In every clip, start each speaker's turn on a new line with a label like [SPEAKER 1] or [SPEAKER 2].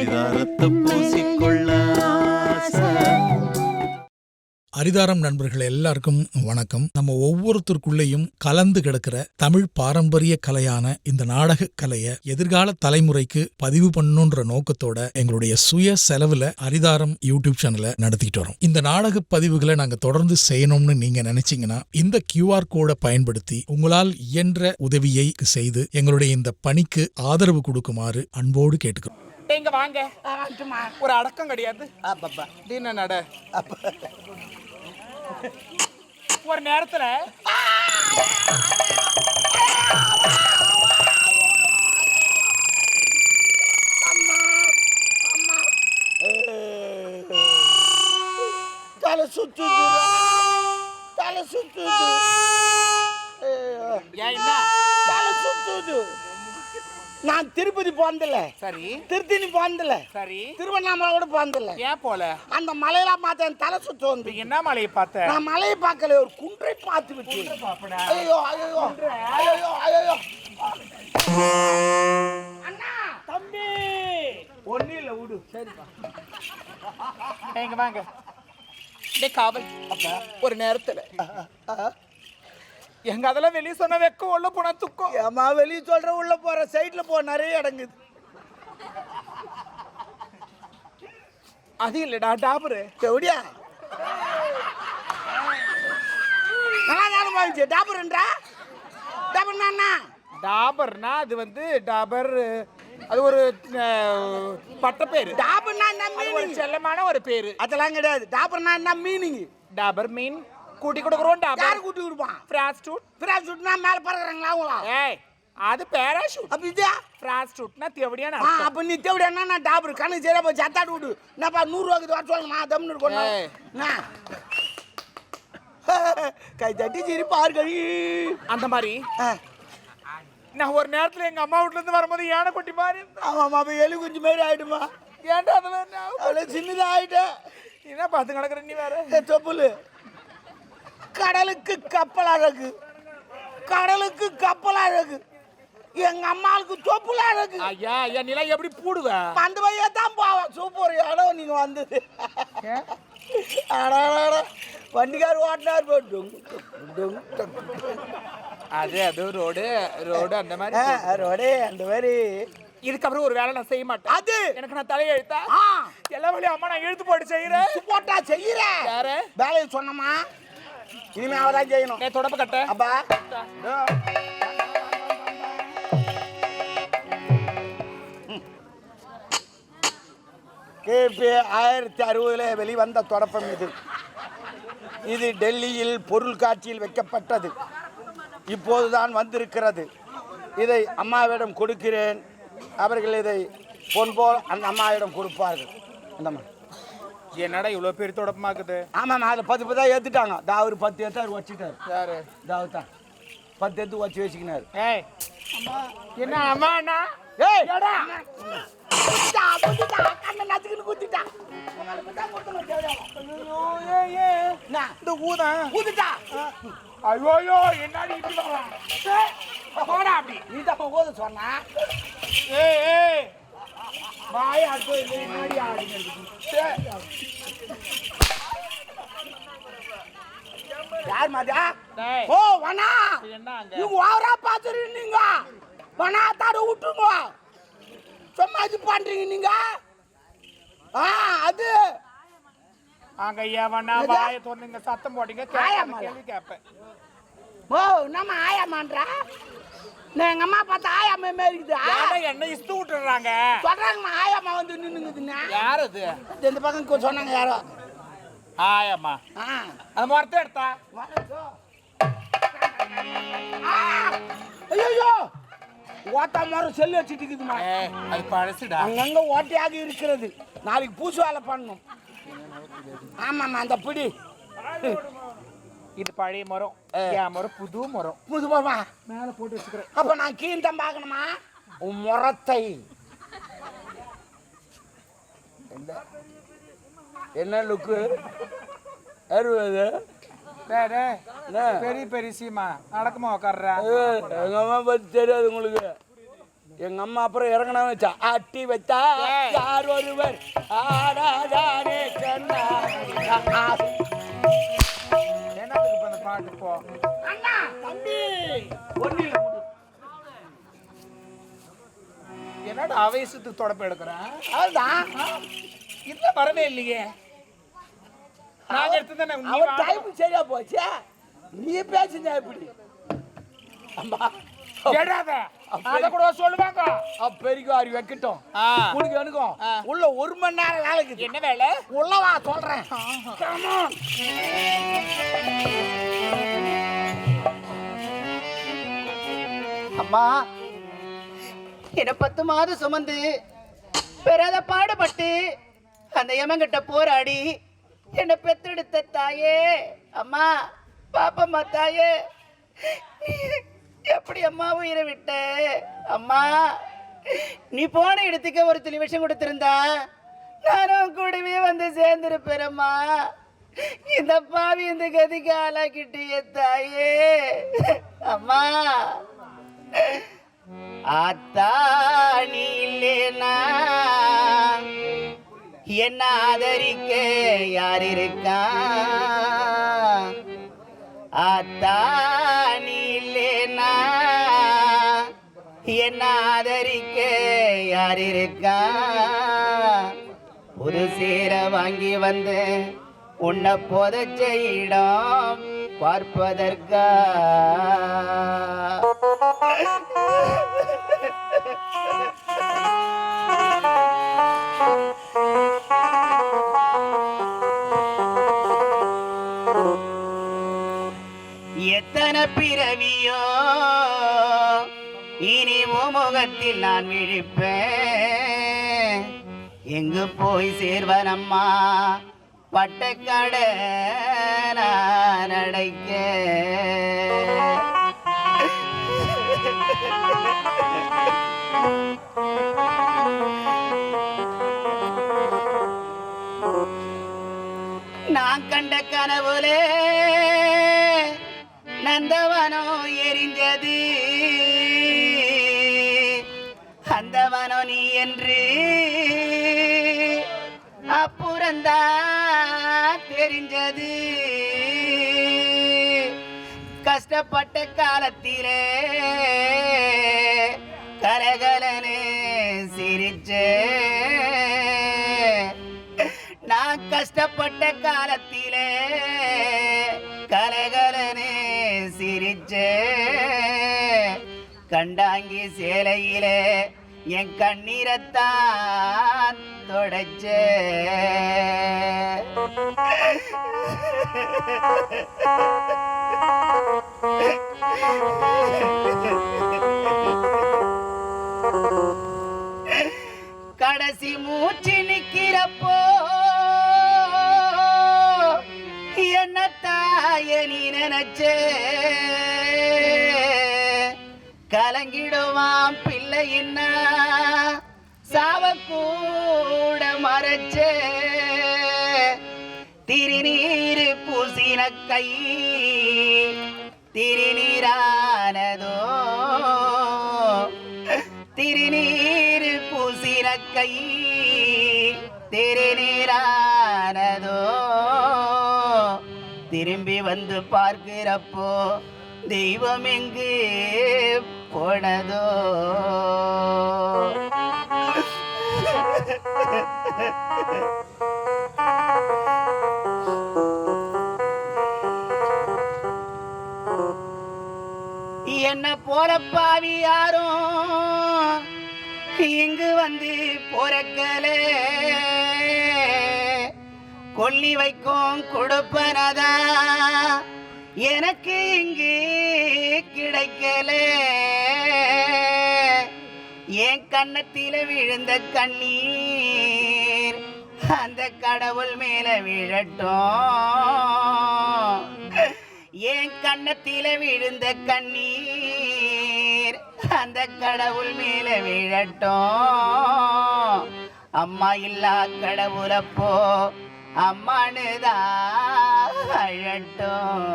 [SPEAKER 1] அரிதாரத்தை பூசிக்கொள்ள ஆசை.
[SPEAKER 2] அரிதாரம் நண்பர்கள் எல்லாருக்கும் வணக்கம். நம்ம ஒவ்வொருத்தருக்குள்ளேயும் கலந்து கிடக்கிற தமிழ் பாரம்பரிய கலையான இந்த நாடக கலையை எதிர்கால தலைமுறைக்கு பதிவு பண்ணணுன்ற நோக்கத்தோட எங்களுடைய சுய செலவுல அரிதாரம் யூடியூப் சேனலை நடத்திட்டு வரோம். இந்த நாடக பதிவுகளை நாங்க தொடர்ந்து செய்யணும்னு நீங்க நினைச்சீங்கன்னா இந்த QR கோடை பயன்படுத்தி உங்களால் இயன்ற உதவியை செய்து எங்களுடைய இந்த பணிக்கு ஆதரவு கொடுக்குமாறு அன்போடு கேட்டுக்கிறோம்.
[SPEAKER 3] இங்க வாங்க, ஒரு அடக்கம் கிடையாது. நட ஒரு நேரத்துல
[SPEAKER 4] தலை சுத்துது. தலை சுத்துது. நான் திருப்பதி போனதில்ல, சரி. திருத்தணி போனதில்ல, சரி. திருவண்ணாமலை கூட போனதில்ல. ஏன் போல? அந்த மலையெல்லாம் பார்த்தேன், தலை சுத்து வந்து. என்ன மலையை பார்த்த? நான் மலையை பார்க்கல, ஒரு குன்றை பார்த்து விட்டு. ஐயோ ஐயோ ஐயோ ஐயோ. அண்ணா தம்பி ஒன்னும் இல்லை, விடு. சரிப்பா,
[SPEAKER 3] எங்க வாங்க. காவல் ஒரு நேரத்துல எங்க அதெல்லாம் வெளியே சொன்ன வெக்கம் உள்ள போனா துக்கம்.
[SPEAKER 4] ஏமா வெளியே சொல்ற, உள்ள போற சைட்ல போ, நிறைய இடங்குது.
[SPEAKER 3] அது இல்லடா டாபரு
[SPEAKER 4] எப்படியா வாங்கிச்சு டாபர்ன்றா? டாபர்னா
[SPEAKER 3] டாபர்னா அது வந்து டாபர், அது ஒரு பட்ட பேரு.
[SPEAKER 4] டாபர்னா என்ன மீனிங்?
[SPEAKER 3] செல்லமான ஒரு பேரு.
[SPEAKER 4] அதெல்லாம் கிடையாது. டாபர்னா என்ன மீனிங்?
[SPEAKER 3] டாபர் மீன் கூட்டி கொடுக்குறோம். டாபர்
[SPEAKER 4] யார் கூட்டி கொடுப்பான்?
[SPEAKER 3] பிராஸ்டியூட்.
[SPEAKER 4] பிராஸ்டியூட்னா மேல பறக்குறாங்களா அவங்களா?
[SPEAKER 3] ஏய், அது பேராஷூட்.
[SPEAKER 4] அப்ப இது
[SPEAKER 3] பிராஸ்டியூட்னா தேவடியான.
[SPEAKER 4] அப்ப நீ தேவடியானா நான் டாபர் கணக்கு சரியா போய் சத்தாட்டு விடு. என்னப்பா 100 ரூபாய்க்கு வர சொல்லுங்க, நான் தம்னு இருக்கணும். கை தட்டி சிரி பாருங்க.
[SPEAKER 3] அந்த மாதிரி நான் ஒரு நேரத்துல எங்க அம்மா வீட்டுல இருந்து வரும்போது யானை கொட்டி மாதிரி.
[SPEAKER 4] ஆமாம், அப்ப எலி குஞ்சு மாதிரி ஆயிடுமா?
[SPEAKER 3] ஏன்டா அதெல்லாம்
[SPEAKER 4] அவ்வளோ சின்னதா ஆயிட்டேன்.
[SPEAKER 3] என்ன பார்த்து கிடக்குற நீ வேற?
[SPEAKER 4] தொப்புலு. கடலுக்கு கப்பல் அழகு, கடலுக்கு கப்பல் அழகு, எங்க அம்மாவுக்கு தொப்புல அழகு.
[SPEAKER 3] ஐயா ஐயா, நிலை எப்படி பூடுவ?
[SPEAKER 4] அந்த பையா தான் போவேன். சூப்பர் இடம் நீங்க வந்தது. வண்டிக்கார் ஓட்டினார்.
[SPEAKER 3] அது அது ரோடு ரோடு அந்த மாதிரி
[SPEAKER 4] ரோடு அந்த மாதிரி.
[SPEAKER 3] இதுக்கப்புறம் ஒரு வேலை நான் செய்ய மாட்டேன்.
[SPEAKER 4] அது
[SPEAKER 3] எனக்கு நான் தலையெழுத்தா எல்லா வேலையும் அம்மா நான் எழுத்து போட்டு செய்யறேன்.
[SPEAKER 4] போட்டா செய்யறேன்.
[SPEAKER 3] யாரு
[SPEAKER 4] வேலையை சொன்னமா? இனிமே அவதான் செய்யணும்.
[SPEAKER 3] தொடப்பு கட்ட
[SPEAKER 4] அப்பா KP 1060 வெளிவந்த தொடப்பம் இது. இது டெல்லியில் பொருள் காட்சியில் வைக்கப்பட்டது. இப்போதுதான் வந்திருக்கிறது. இதை அம்மாவிடம் கொடுக்கிறேன். அவர்கள் இதை பொன்போல் அந்த அம்மாவிடம் கொடுப்பார்கள். அந்தம்மா
[SPEAKER 3] என்னடா இவ்வளோ பேர் தொடப்பமாக்குது?
[SPEAKER 4] ஆமாம், அதில் 10 தான் ஏற்றுட்டாங்க. அவர் 10 ஏற்று அவர் வச்சுட்டார்.
[SPEAKER 3] யாரு?
[SPEAKER 4] தான் 10 ஏற்று வச்சு வச்சுக்கினார்.
[SPEAKER 3] ஏய் என்ன அம்மா அண்ணா?
[SPEAKER 4] ஏய்
[SPEAKER 3] ஐயோ என்னடி இப்படி போடா அப்படி.
[SPEAKER 4] நீ தான் போத சொன்னா.
[SPEAKER 3] ஏய்
[SPEAKER 4] வாய் அடுத்து முன்னாடி யார் மாதிரியா? ஓ வனா, இவங்க வாரா பார்த்துருந்தீங்க. வனா தாட விட்டுங்க. சும்மா இது பண்றீங்க நீங்க. அது
[SPEAKER 3] அங்க ஏவனா வாயை தொண்ணுங்க சத்தம் போட்டீங்க. கேள்வி கேட்பேன்.
[SPEAKER 4] ஓ நம்ம ஆயாமான்றா? நான் எங்க அம்மா பார்த்தா ஆயாமா மாதிரி இருக்குது.
[SPEAKER 3] என்ன இஷ்டு விட்டுறாங்க
[SPEAKER 4] சொல்றாங்க. ஆயாமா வந்து நின்னுங்குதுன்னா
[SPEAKER 3] யார் அது?
[SPEAKER 4] இந்த பக்கம் சொன்னாங்க யாரோ.
[SPEAKER 3] ஆயாமா அந்த மரத்தை எடுத்தா.
[SPEAKER 4] ஐயோ ஓட்டா மரம் செல்லு வச்சுட்டு இருக்குதுமா.
[SPEAKER 3] அது பழசுடா.
[SPEAKER 4] அங்கங்க ஓட்டையாக இருக்கிறது. நாளைக்கு பூசு வேலை பண்ணணும். ஆமாம்மா அந்த பிடி.
[SPEAKER 3] இது பழைய மரம், என் மரம் புது மரம்.
[SPEAKER 4] புது மரமா?
[SPEAKER 3] மேலே போட்டு வச்சுக்கிறேன்.
[SPEAKER 4] அப்ப நான் கீழ் தான் பார்க்கணுமா? உன் முறத்தை என்ன லுக்கு? 60
[SPEAKER 3] பெரிய பெரிய சீமா நடக்குமா உட்கார்றா?
[SPEAKER 4] எங்க அம்மா பத்தி தெரியாது உங்களுக்கு. எங்க அம்மா அப்புறம் இறங்கினா வச்சா அட்டி வச்சா யார் ஒருவர் ஆடாதானே
[SPEAKER 3] என்னத்துக்கு இப்ப அந்த பாட்டு போ
[SPEAKER 4] அண்ணா தம்பி ஒண்ணு
[SPEAKER 3] என்னடா ஆவேசத்துக்கு தொடப்ப எடுக்கிறேன்
[SPEAKER 4] அதுதான்
[SPEAKER 3] இல்ல வரவே இல்லையே நாங்க எடுத்து
[SPEAKER 4] அவர் டைம் சரியா போச்சு நீ பேசுங்க எப்படி அம்மா
[SPEAKER 3] அத கூட சொல்லுவாங்க
[SPEAKER 4] பெருக்கும் அறிவு வைக்கட்டும் உனக்கு எனக்கும் உள்ள 1 மணி நேரம் வேலைக்கு
[SPEAKER 3] என்ன வேலை
[SPEAKER 4] உள்ளவா சொல்றேன்
[SPEAKER 5] அம்மா என்ன 10 மாதம் சுமந்து பெறாத பாடுபட்டு அந்த யமங்கிட்ட போராடி என்னை பெத்தெடுத்த தாயே அம்மா பாப்பம்மா தாயே எப்படி அம்மா உயிரை விட்ட அம்மா நீ போன இடத்துக்கு ஒரு துளி விஷம் கொடுத்திருந்தா நானும் கூடவே வந்து சேர்ந்திருப்பேனம்மா இந்த பாவி இந்த கதிக்கு ஆளாக்கிட்டிய தாயே அம்மா ஆத்தா நீ இல்லேனா என்ன ஆதரிக்க யார் இருக்கா ஆத்தா நீ இல்லேனா என்ன ஆதரிக்க யார் இருக்கா புது சீர வாங்கி வந்து உன்னை புதைச்ச இடம் பார்ப்பதற்கா எத்தனை பிறவியோ இனி முகத்தில் நான் விழிப்பேன் எங்கு போய் சேர்வனம்மா பட்டக்கடை நான் அடைக்க நான் கண்ட கனவுலே நந்தவனம் எரிஞ்சது அந்தவனம் நீ என்று அப்புறந்தா தெரிஞ்சது கஷ்டப்பட்ட காலத்திலே கரகலனே சிரிச்சே நான் கஷ்டப்பட்ட காலத்திலே கரகலனே சிரிச்சே கண்டாங்கி சேலையிலே என் கண்ணீரத்தான் தொடச்சே கடைசி மூச்சு நிக்கிறப்போ என்ன தாய நீ நினைச்சே கலங்கிடுவான் பிள்ளையின்னா சாவக்கூட மறைச்சே திருநீரு பூசின கை திருநீரானதோ திருநீரு பூசின கை திருநீரானதோ திரும்பி வந்து பார்க்கிறப்போ தெய்வம் எங்கு போனதோ என்ன போல பாவி யாரும் இங்கு வந்து பொறக்கலே கொல்லி வைக்கும் கொடுப்பனதா எனக்கு இங்கு கிடைக்கல என் கண்ணத்தில விழுந்த கண்ணீர் அந்த கடவுள் மேல விழட்டும் என் கண்ணத்தில விழுந்த கண்ணீர் அந்த கடவுள் மேல விழட்டும் அம்மா இல்லா கடவுளப்போ அம்மானுதான் அழட்டும்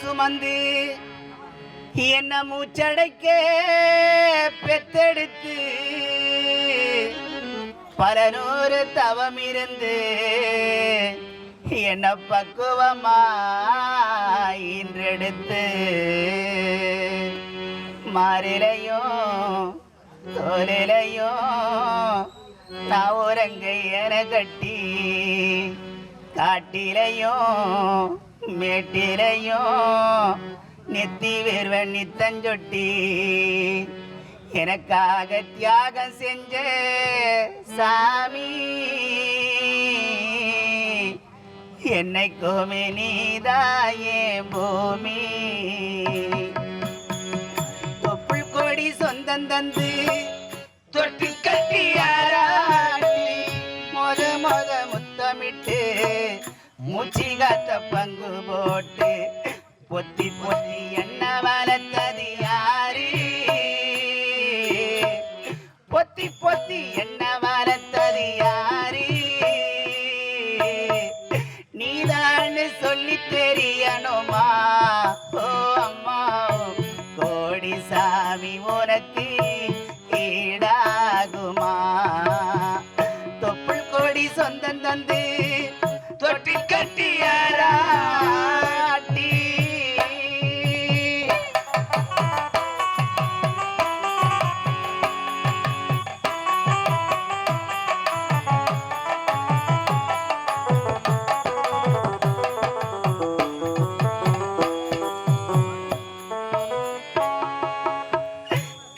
[SPEAKER 5] சுமந்து என்ன மூச்சடைக்க பெத்தெடுத்து பல நூறு தவம் இருந்து என்ன பக்குவமா இன்றெடுத்து மாறிலையும் தோலிலையும் நான் உரங்கை என கட்டி காட்டிலையும் மேட்டிலையும் நெத்தி வேர்வன் நித்தஞ்சொட்டி எனக்காக தியாகம் செஞ்ச சாமி என்னைக்குமே நீதாயே பூமி தொப்புள் கொடி சொந்தம் தந்து தொட்டு கட்டியாராட்டி மொத முத்தமிட்டு மூச்சு காத்த பங்கு போட்டு பொத்தி பொத்தி என்ன வளர்த்தது யாரு பொத்தி பொத்தி என்ன வளர்த்தது யாரு நீதான்னு சொல்லி தெரியணுமா ஓ அம்மா கோடி சாமி உனக்கு ஈடாகுமா தொப்புள் கொடி சொந்தம் தந்து தொட்டி கட்டியாராட்டி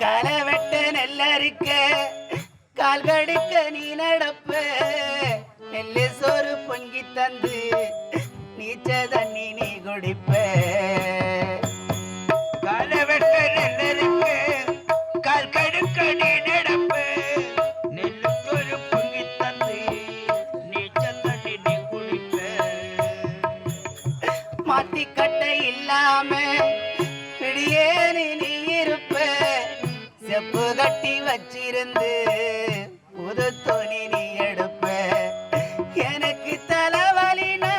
[SPEAKER 5] களவெட்ட நெல்லரிக்க கால்கடுக்க நீ நடப்ப நெல்லு சோறு பொங்கி தந்து நீச்ச தண்ணி நீ குடிப்ப களவெட்ட நெல்லரிக்க கால்கடுக்க நீ நடப்ப நெல்லு சோறு பொங்கி தந்து நீச்ச தண்ணி நீ குடிப்ப மாத்தி கட்டை இல்லாம பிடியேனி நீ இருப்ப செப்பு கட்டி வச்சிருந்து புது துணி நீ எடுப்ப எனக்கு தலைவலினா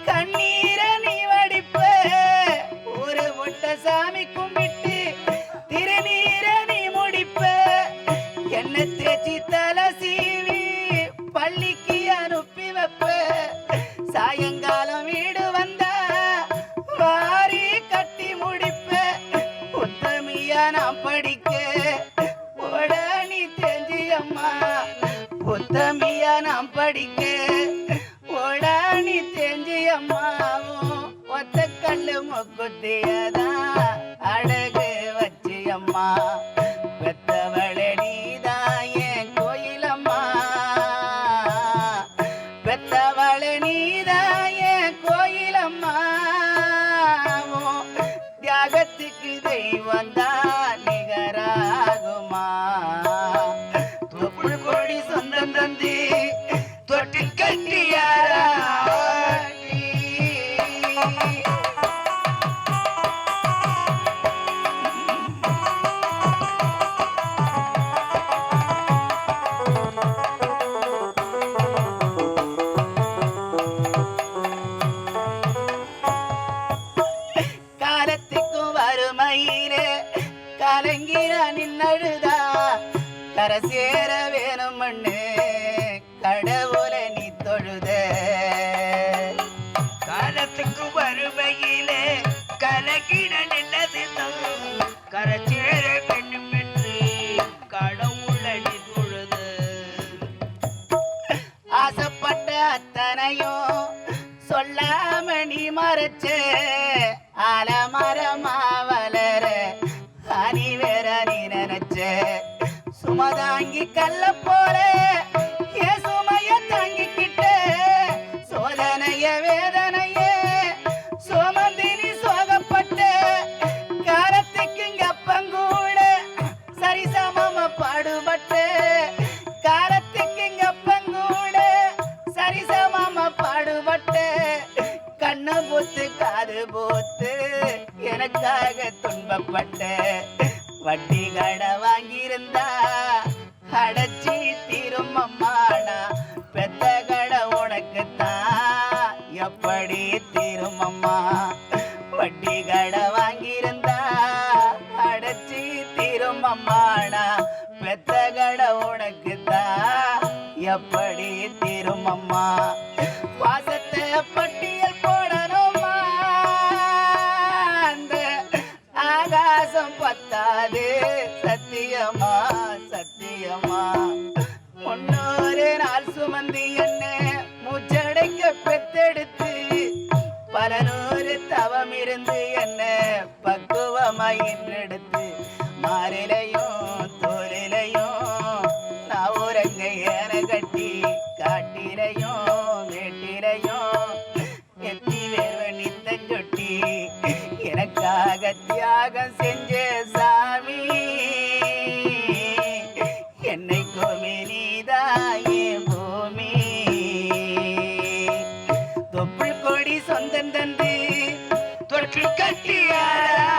[SPEAKER 5] கண்ணீரை நீ வடிப்ப ஒரு முட்டை சாமி கும்பிட்டு திருநீரை நீ முடிப்ப என்ன தேச்சி தலை சீவி பள்ளிக்கு அனுப்பி வைப்ப சாயங்காலம் வீடு வந்தா வாரி கட்டி முடிப்ப உத்தமியா நான் படிக்க ஓடாணி தெரிஞ்சி அம்மா உத்தமியா நான் படிக்க ஓடாணி தெரிஞ்சி அம்மாவும் ஒத்த கல்லு முக்குத்தியதான் அழகு வச்சு அம்மா பெத்தவளே நீதான் என் கோயிலம்மா பெத்தவளே நீதான் என் கோயிலம்மா தியாகத்துக்கு தெய்வம் தான் நிகராகுமா தொப்புள் கொடி சொந்தம் தந்து தொட்டி கட்டியாராட்டி காலத்துக்கும் வறுமையிலே கலங்கிற நின்னழுதா கரை சேர வேணும் மண்ணு கடவுளை நீ தொழுத காலத்துக்கு வறுமையிலே கலங்கிற நின்னதுதான் கரை சேர வேண்டும் என்று கடவுளை நீ தொழுத ஆசைப்பட்ட அத்தனையும் சொல்லாம நீ மறைச்ச ஆலமரமா வளர அணி வேற நீ நினைச்ச சுமதாங்கி கல்ல போல என் சுமைய தாங்கிக்கிட்ட சோதனைய வேதனைய சுமந்தி நீ சோகப்பட்ட காலத்துக்கு இங்க அப்பங்கூட சரிசமமா பாடுபட்ட காலத்துக்கு இங்க அப்பங்கூட சரிசமமா பாடுபட்ட கண்ணு போத்து காது போத்து எனக்காக துன்பப்பட்ட வட்டி கடை வாங்கியிருந்தா அடைச்சி திருமம்மாடா பெத்த கடை உனக்குத்தான் எப்படி திருமம்மா கடை வாங்கியிருந்தா அடைச்சி தீரும் அம்மானா பெத்த கடை உனக்கு தான் எப்படி தீரும் அம்மா வாசத்தை பட்டியல் போடணுமா அந்த ஆகாசம் பத்தாது சத்தியமா சத்தியமா முன்னொரு நாள் சுமந்து என்ன மூச்சடைக்க பெத்தெடுத்து பல நூறு தவம் இருந்து என்ன பக்குவமாய் என்றெடுத்து மாறிலையும் தோலிலையும் நான் உறங்க ஏன கட்டி காட்டிலையும் வேட்டிலையும் எத்தி வேர்வ நித்தஞ்சொட்டி எனக்காக தியாகம் செஞ்ச சாமி என்னைக்குமே நீதாயே பூமி தொப்புள் கொடி சொந்தம் தந்து தொற்று கட்டியாரா